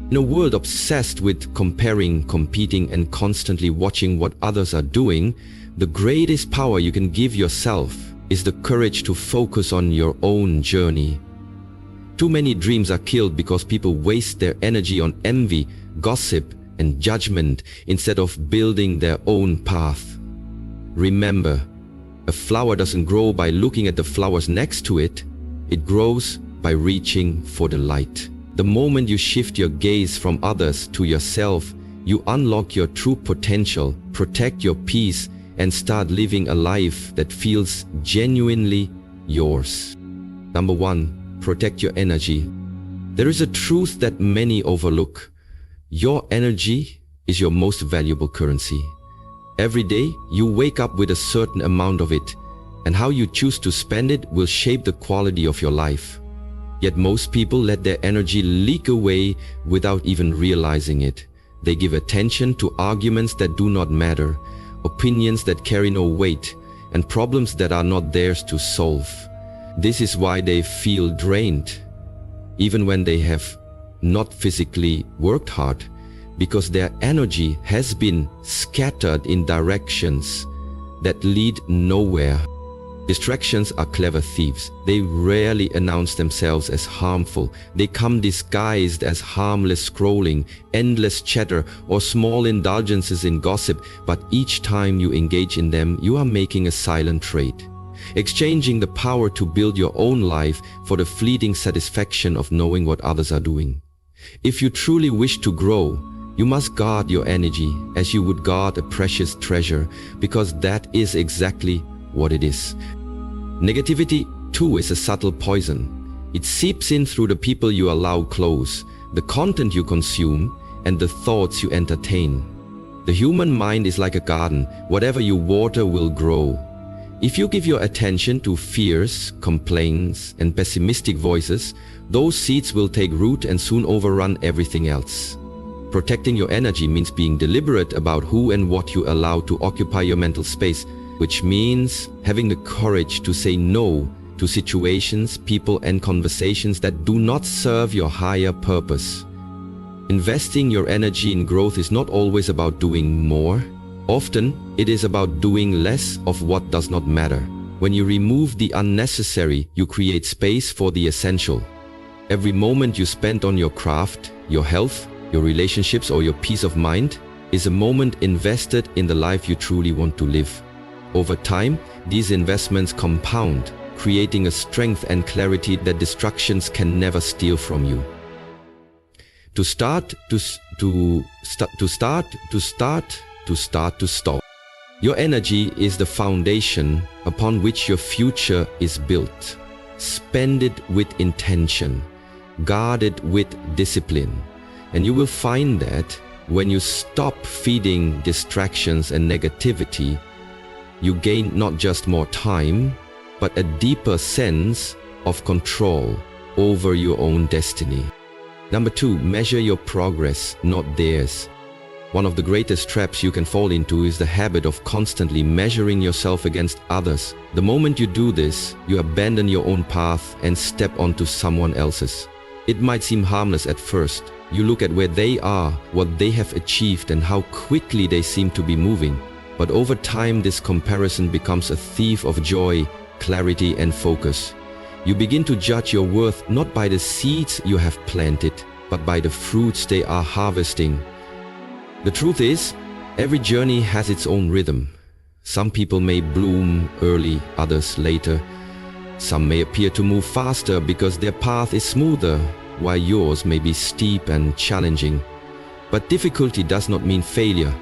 In a world obsessed with comparing, competing, and constantly watching what others are doing, the greatest power you can give yourself is the courage to focus on your own journey. Too many dreams are killed because people waste their energy on envy, gossip, and judgment instead of building their own path. Remember, a flower doesn't grow by looking at the flowers next to it. It grows by reaching for the light. The moment you shift your gaze from others to yourself, you unlock your true potential, protect your peace, and start living a life that feels genuinely yours. Number 1, protect your energy. There is a truth that many overlook. Your energy is your most valuable currency. Every day, you wake up with a certain amount of it, and how you choose to spend it will shape the quality of your life. Yet most people let their energy leak away without even realizing it. They give attention to arguments that do not matter, opinions that carry no weight, and problems that are not theirs to solve. This is why they feel drained, even when they have not physically worked hard, because their energy has been scattered in directions that lead nowhere. Distractions are clever thieves. They rarely announce themselves as harmful. They come disguised as harmless scrolling, endless chatter, or small indulgences in gossip, but each time you engage in them, you are making a silent trade, exchanging the power to build your own life for the fleeting satisfaction of knowing what others are doing. If you truly wish to grow, you must guard your energy as you would guard a precious treasure, because that is exactly what it is. Negativity, too, is a subtle poison. It seeps in through the people you allow close, the content you consume, and the thoughts you entertain. The human mind is like a garden. Whatever you water will grow. If you give your attention to fears, complaints, and pessimistic voices, those seeds will take root and soon overrun everything else. Protecting your energy means being deliberate about who and what you allow to occupy your mental space, which means having the courage to say no to situations, people, and conversations that do not serve your higher purpose. Investing your energy in growth is not always about doing more. Often, it is about doing less of what does not matter. When you remove the unnecessary, you create space for the essential. Every moment you spend on your craft, your health, your relationships, or your peace of mind is a moment invested in the life you truly want to live. Over time, these investments compound, creating a strength and clarity that distractions can never steal from you. To start. Your energy is the foundation upon which your future is built. Spend it with intention, guard it with discipline, and you will find that when you stop feeding distractions and negativity, you gain not just more time, but a deeper sense of control over your own destiny. Number 2, measure your progress, not theirs. One of the greatest traps you can fall into is the habit of constantly measuring yourself against others. The moment you do this, you abandon your own path and step onto someone else's. It might seem harmless at first. You look at where they are, what they have achieved, and how quickly they seem to be moving. But over time, this comparison becomes a thief of joy, clarity, and focus. You begin to judge your worth not by the seeds you have planted, but by the fruits they are harvesting. The truth is, every journey has its own rhythm. Some people may bloom early, others later. Some may appear to move faster because their path is smoother, while yours may be steep and challenging. But difficulty does not mean failure.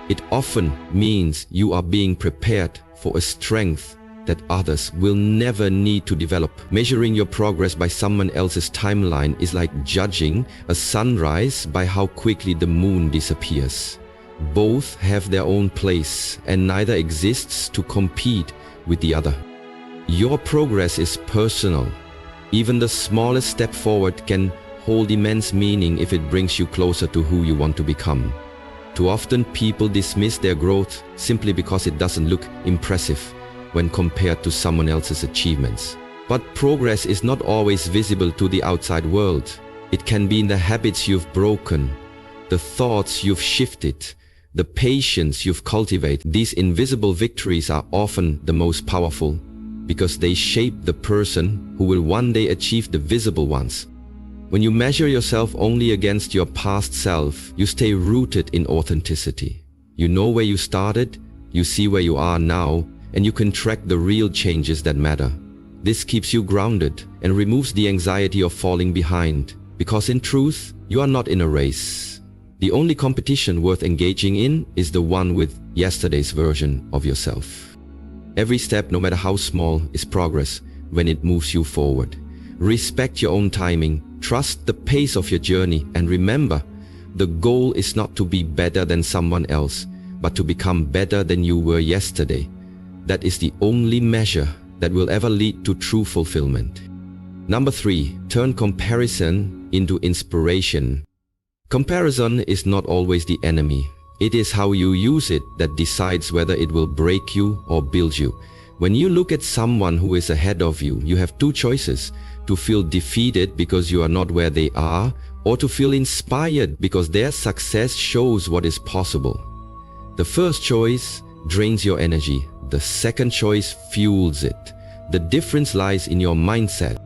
It often means you are being prepared for a strength that others will never need to develop. Measuring your progress by someone else's timeline is like judging a sunrise by how quickly the moon disappears. Both have their own place, and neither exists to compete with the other. Your progress is personal. Even the smallest step forward can hold immense meaning if it brings you closer to who you want to become. Too often people dismiss their growth simply because it doesn't look impressive when compared to someone else's achievements. But progress is not always visible to the outside world. It can be in the habits you've broken, the thoughts you've shifted, the patience you've cultivated. These invisible victories are often the most powerful because they shape the person who will one day achieve the visible ones. When you measure yourself only against your past self, you stay rooted in authenticity. You know where you started, you see where you are now, and you can track the real changes that matter. This keeps you grounded and removes the anxiety of falling behind, because in truth, you are not in a race. The only competition worth engaging in is the one with yesterday's version of yourself. Every step, no matter how small, is progress when it moves you forward. Respect your own timing, trust the pace of your journey, and remember, the goal is not to be better than someone else, but to become better than you were yesterday. That is the only measure that will ever lead to true fulfillment. Number 3, turn comparison into inspiration. Comparison is not always the enemy. It is how you use it that decides whether it will break you or build you. When you look at someone who is ahead of you, you have two choices: to feel defeated because you are not where they are, or to feel inspired because their success shows what is possible. The first choice drains your energy. The second choice fuels it. The difference lies in your mindset.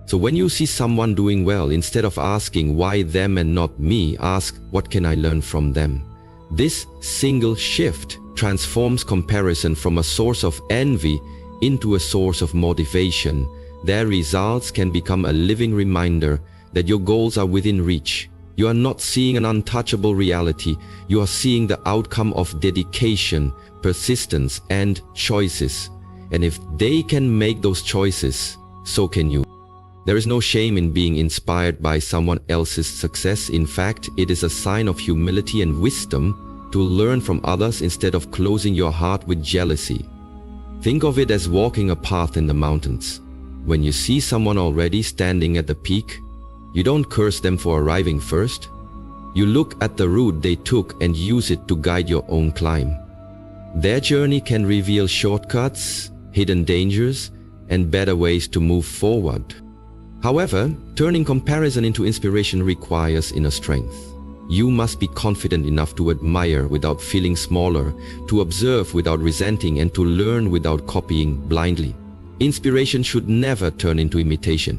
So when you see someone doing well, instead of asking why them and not me, ask what can I learn from them. This single shift transforms comparison from a source of envy into a source of motivation. Their results can become a living reminder that your goals are within reach. You are not seeing an untouchable reality. You are seeing the outcome of dedication, persistence, and choices. And if they can make those choices, so can you. There is no shame in being inspired by someone else's success. In fact, it is a sign of humility and wisdom to learn from others instead of closing your heart with jealousy. Think of it as walking a path in the mountains. When you see someone already standing at the peak, you don't curse them for arriving first. You look at the route they took and use it to guide your own climb. Their journey can reveal shortcuts, hidden dangers, and better ways to move forward. However, turning comparison into inspiration requires inner strength. You must be confident enough to admire without feeling smaller, to observe without resenting, and to learn without copying blindly. Inspiration should never turn into imitation.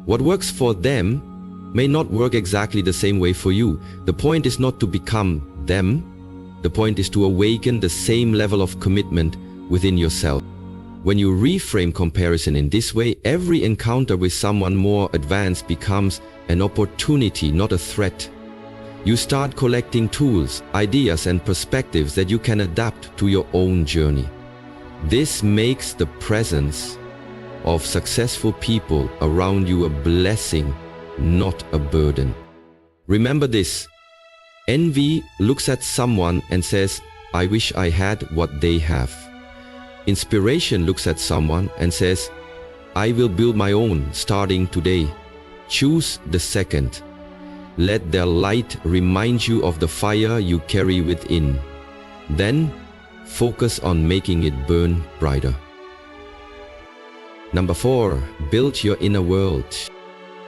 What works for them may not work exactly the same way for you. The point is not to become them. The point is to awaken the same level of commitment within yourself. When you reframe comparison in this way, every encounter with someone more advanced becomes an opportunity, not a threat. You start collecting tools, ideas, and perspectives that you can adapt to your own journey. This makes the presence of successful people around you a blessing, not a burden. Remember this: envy looks at someone and says, "I wish I had what they have." Inspiration looks at someone and says, "I will build my own starting today." Choose the second. Let their light remind you of the fire you carry within. Then, focus on making it burn brighter. Number 4, build your inner world.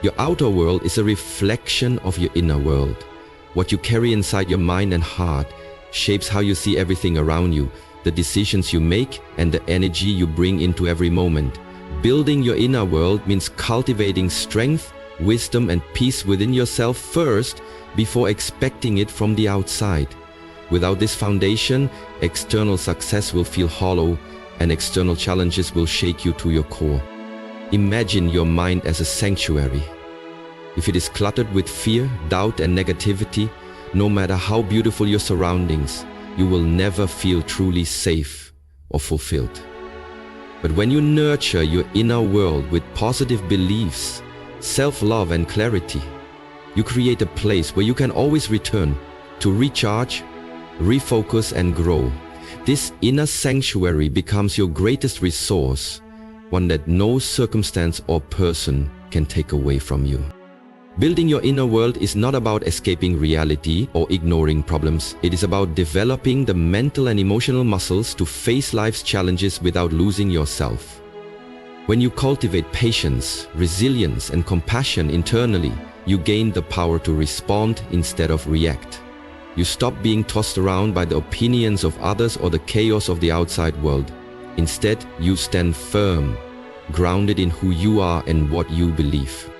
Your outer world is a reflection of your inner world. What you carry inside your mind and heart shapes how you see everything around you, the decisions you make, and the energy you bring into every moment. Building your inner world means cultivating strength, wisdom, and peace within yourself first before expecting it from the outside. Without this foundation, external success will feel hollow and external challenges will shake you to your core. Imagine your mind as a sanctuary. If it is cluttered with fear, doubt, and negativity, no matter how beautiful your surroundings, you will never feel truly safe or fulfilled. But when you nurture your inner world with positive beliefs, self-love, and clarity, you create a place where you can always return to recharge, refocus, and grow. This inner sanctuary becomes your greatest resource, one that no circumstance or person can take away from you. Building your inner world is not about escaping reality or ignoring problems. It is about developing the mental and emotional muscles to face life's challenges without losing yourself. When you cultivate patience, resilience, and compassion internally, you gain the power to respond instead of react. You stop being tossed around by the opinions of others or the chaos of the outside world. Instead, you stand firm, grounded in who you are and what you believe.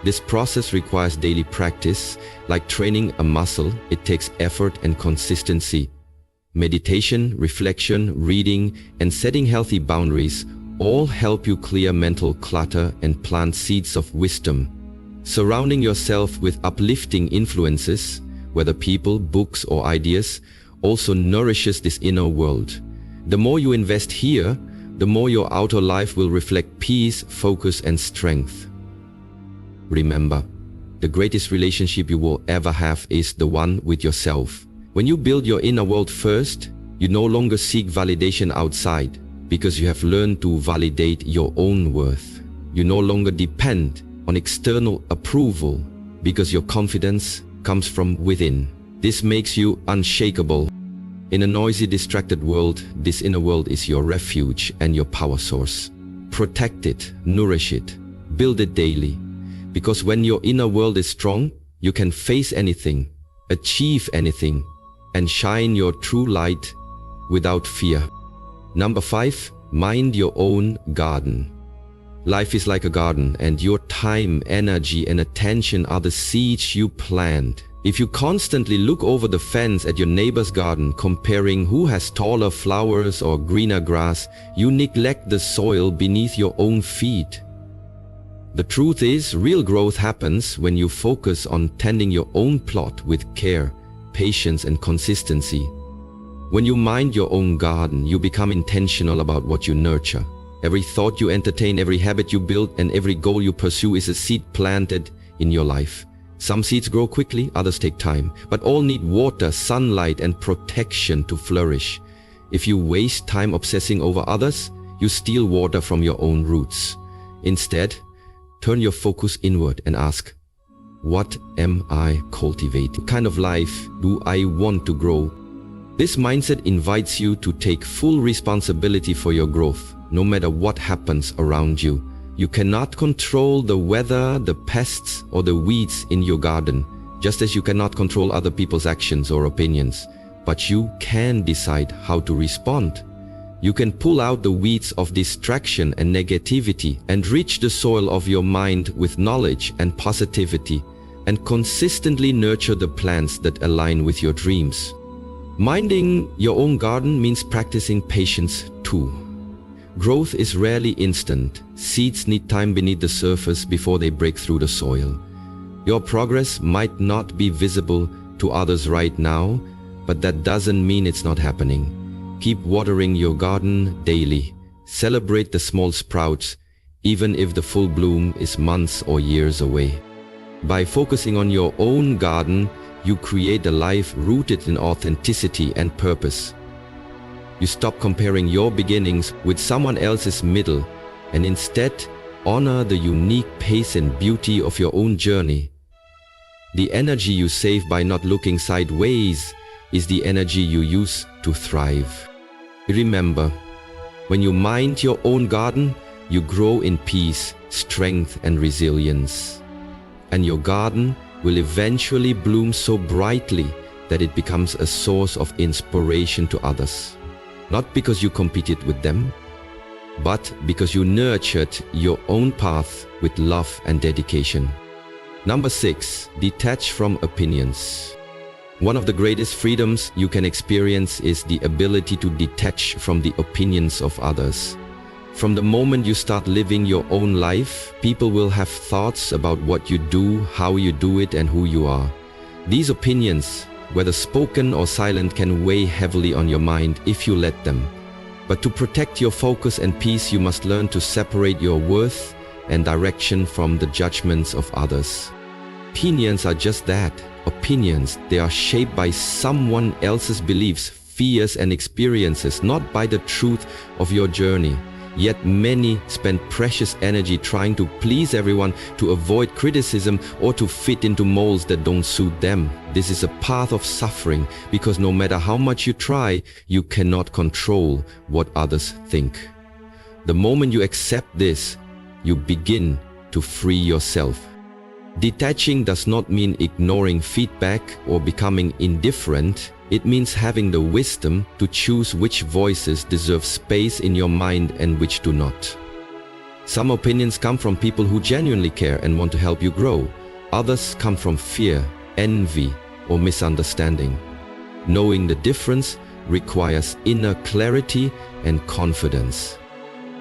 This process requires daily practice. Like training a muscle, it takes effort and consistency. Meditation, reflection, reading, and setting healthy boundaries all help you clear mental clutter and plant seeds of wisdom. Surrounding yourself with uplifting influences, whether people, books, or ideas, also nourishes this inner world. The more you invest here, the more your outer life will reflect peace, focus, and strength. Remember, the greatest relationship you will ever have is the one with yourself. When you build your inner world first, you no longer seek validation outside, because you have learned to validate your own worth. You no longer depend on external approval, because your confidence comes from within. This makes you unshakable. In a noisy, distracted world, this inner world is your refuge and your power source. Protect it, nourish it, build it daily. Because when your inner world is strong, you can face anything, achieve anything, and shine your true light without fear. Number 5, mind your own garden. Life is like a garden, and your time, energy, and attention are the seeds you plant. If you constantly look over the fence at your neighbor's garden, comparing who has taller flowers or greener grass, you neglect the soil beneath your own feet. The truth is, real growth happens when you focus on tending your own plot with care, patience, and consistency. When you mind your own garden, you become intentional about what you nurture. Every thought you entertain, every habit you build, and every goal you pursue is a seed planted in your life. Some seeds grow quickly, others take time, but all need water, sunlight, and protection to flourish. If you waste time obsessing over others, you steal water from your own roots. Instead, turn your focus inward and ask, what am I cultivating? What kind of life do I want to grow? This mindset invites you to take full responsibility for your growth, no matter what happens around you. You cannot control the weather, the pests, or the weeds in your garden, just as you cannot control other people's actions or opinions. But you can decide how to respond. You can pull out the weeds of distraction and negativity and enrich the soil of your mind with knowledge and positivity, and consistently nurture the plants that align with your dreams. Minding your own garden means practicing patience too. Growth is rarely instant. Seeds need time beneath the surface before they break through the soil. Your progress might not be visible to others right now, but that doesn't mean it's not happening. Keep watering your garden daily. Celebrate the small sprouts, even if the full bloom is months or years away. By focusing on your own garden, you create a life rooted in authenticity and purpose. You stop comparing your beginnings with someone else's middle, and instead honor the unique pace and beauty of your own journey. The energy you save by not looking sideways is the energy you use to thrive. Remember, when you mind your own garden, you grow in peace, strength, and resilience. And your garden will eventually bloom so brightly that it becomes a source of inspiration to others. Not because you competed with them, but because you nurtured your own path with love and dedication. Number 6, detach from opinions. One of the greatest freedoms you can experience is the ability to detach from the opinions of others. From the moment you start living your own life, people will have thoughts about what you do, how you do it, and who you are. These opinions, whether spoken or silent, can weigh heavily on your mind if you let them. But to protect your focus and peace, you must learn to separate your worth and direction from the judgments of others. Opinions are just that, opinions. They are shaped by someone else's beliefs, fears, and experiences, not by the truth of your journey. Yet many spend precious energy trying to please everyone, to avoid criticism, or to fit into molds that don't suit them. This is a path of suffering, because no matter how much you try, you cannot control what others think. The moment you accept this, you begin to free yourself. Detaching does not mean ignoring feedback or becoming indifferent. It means having the wisdom to choose which voices deserve space in your mind and which do not. Some opinions come from people who genuinely care and want to help you grow. Others come from fear, envy, or misunderstanding. Knowing the difference requires inner clarity and confidence.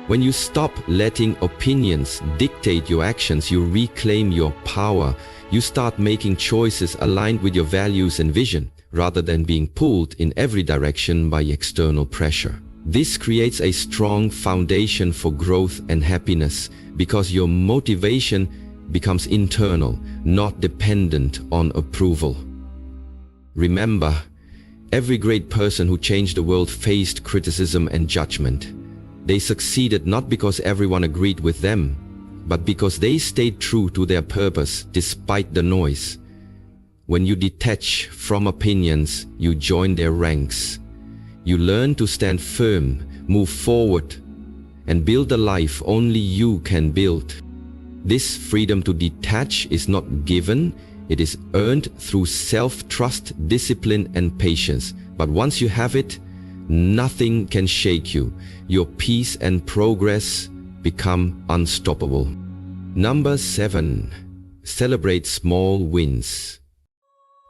When you stop letting opinions dictate your actions, you reclaim your power. You start making choices aligned with your values and vision, rather than being pulled in every direction by external pressure. This creates a strong foundation for growth and happiness because your motivation becomes internal, not dependent on approval. Remember, every great person who changed the world faced criticism and judgment. They succeeded not because everyone agreed with them, but because they stayed true to their purpose despite the noise. When you detach from opinions, you join their ranks. You learn to stand firm, move forward, and build a life only you can build. This freedom to detach is not given, it is earned through self-trust, discipline, and patience. But once you have it, nothing can shake you. Your peace and progress become unstoppable. Number 7. Celebrate small wins.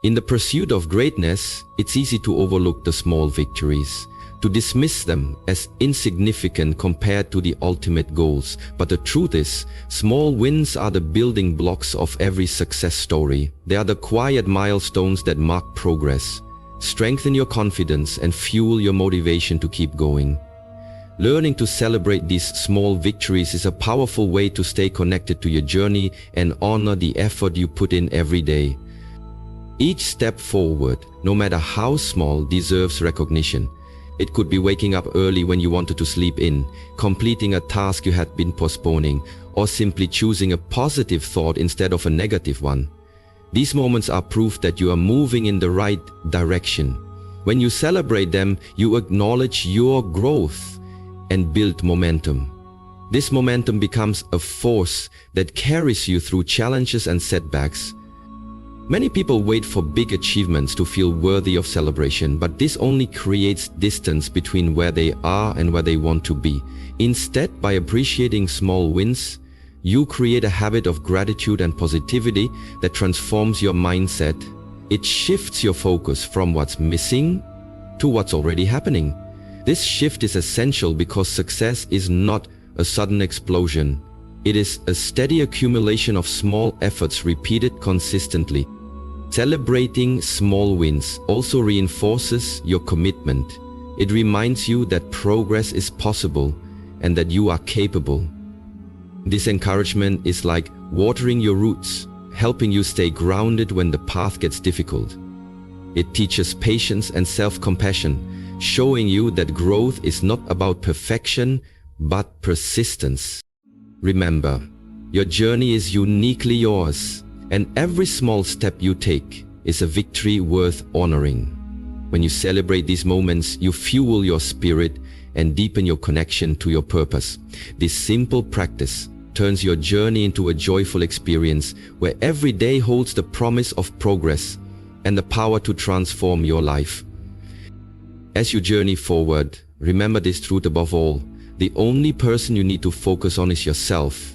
In the pursuit of greatness, it's easy to overlook the small victories, to dismiss them as insignificant compared to the ultimate goals. But the truth is, small wins are the building blocks of every success story. They are the quiet milestones that mark progress, strengthen your confidence, and fuel your motivation to keep going. Learning to celebrate these small victories is a powerful way to stay connected to your journey and honor the effort you put in every day. Each step forward, no matter how small, deserves recognition. It could be waking up early when you wanted to sleep in, completing a task you had been postponing, or simply choosing a positive thought instead of a negative one. These moments are proof that you are moving in the right direction. When you celebrate them, you acknowledge your growth and build momentum. This momentum becomes a force that carries you through challenges and setbacks. Many people wait for big achievements to feel worthy of celebration, but this only creates distance between where they are and where they want to be. Instead, by appreciating small wins, you create a habit of gratitude and positivity that transforms your mindset. It shifts your focus from what's missing to what's already happening. This shift is essential because success is not a sudden explosion. It is a steady accumulation of small efforts repeated consistently. Celebrating small wins also reinforces your commitment. It reminds you that progress is possible and that you are capable. This encouragement is like watering your roots, helping you stay grounded when the path gets difficult. It teaches patience and self-compassion, showing you that growth is not about perfection, but persistence. Remember, your journey is uniquely yours, and every small step you take is a victory worth honoring. When you celebrate these moments, you fuel your spirit and deepen your connection to your purpose. This simple practice turns your journey into a joyful experience where every day holds the promise of progress and the power to transform your life. As you journey forward, remember this truth above all: the only person you need to focus on is yourself.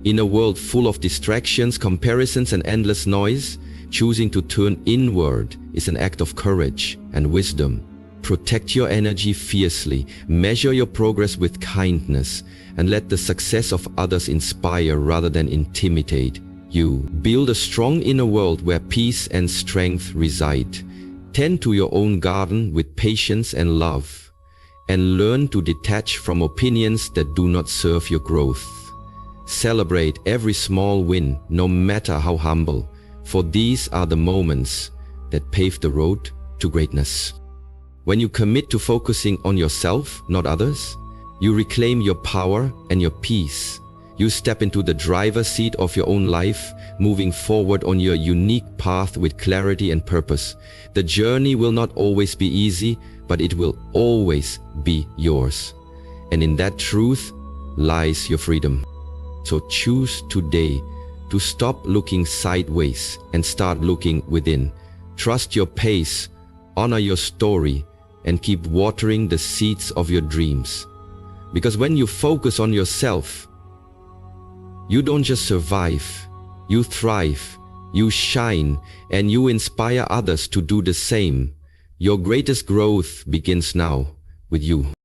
In a world full of distractions, comparisons, and endless noise, choosing to turn inward is an act of courage and wisdom. Protect your energy fiercely, measure your progress with kindness, and let the success of others inspire rather than intimidate you. Build a strong inner world where peace and strength reside. Tend to your own garden with patience and love, and learn to detach from opinions that do not serve your growth. Celebrate every small win, no matter how humble, for these are the moments that pave the road to greatness. When you commit to focusing on yourself, not others, you reclaim your power and your peace. You step into the driver's seat of your own life, moving forward on your unique path with clarity and purpose. The journey will not always be easy, but it will always be yours. And in that truth, lies your freedom. So choose today to stop looking sideways and start looking within. Trust your pace, honor your story, and keep watering the seeds of your dreams. Because when you focus on yourself, you don't just survive, you thrive, you shine, and you inspire others to do the same. Your greatest growth begins now with you.